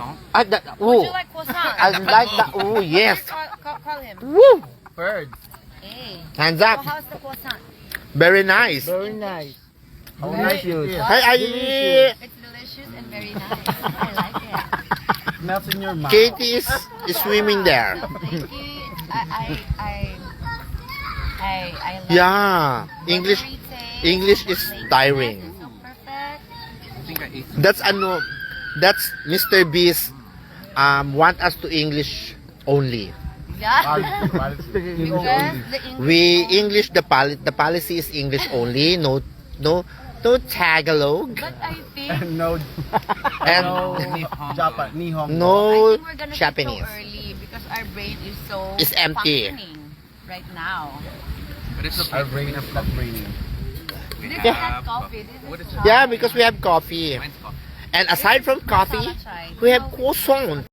croissant. Would you like croissant? I like that. Oh, yes. Call him. Woo! Bird. Hey. Hands So up. how's the croissant? Very nice. Very nice. How Very nice it cute. is. Hi, It's delicious and very nice. I like it. Melts in your mouth. Katie is swimming there. Thank you. I like Yeah. English buttery taste, English is flakiness tiring. is so perfect. I think I ate. That's Mr. Beast want us to English only. Yeah. Because Because the English We English the policy is English only. No Tagalog But I think no, and no Japan, Nihongo. no I think we're gonna Japanese. sleep so early because our brain is so It's empty. functioning right now. But it's okay. Our brain is not braining. This is Yeah. not coffee. This What is is it? chai. Yeah, because we have coffee. Mine's coffee. And aside from coffee, Masala chai. we have croissant.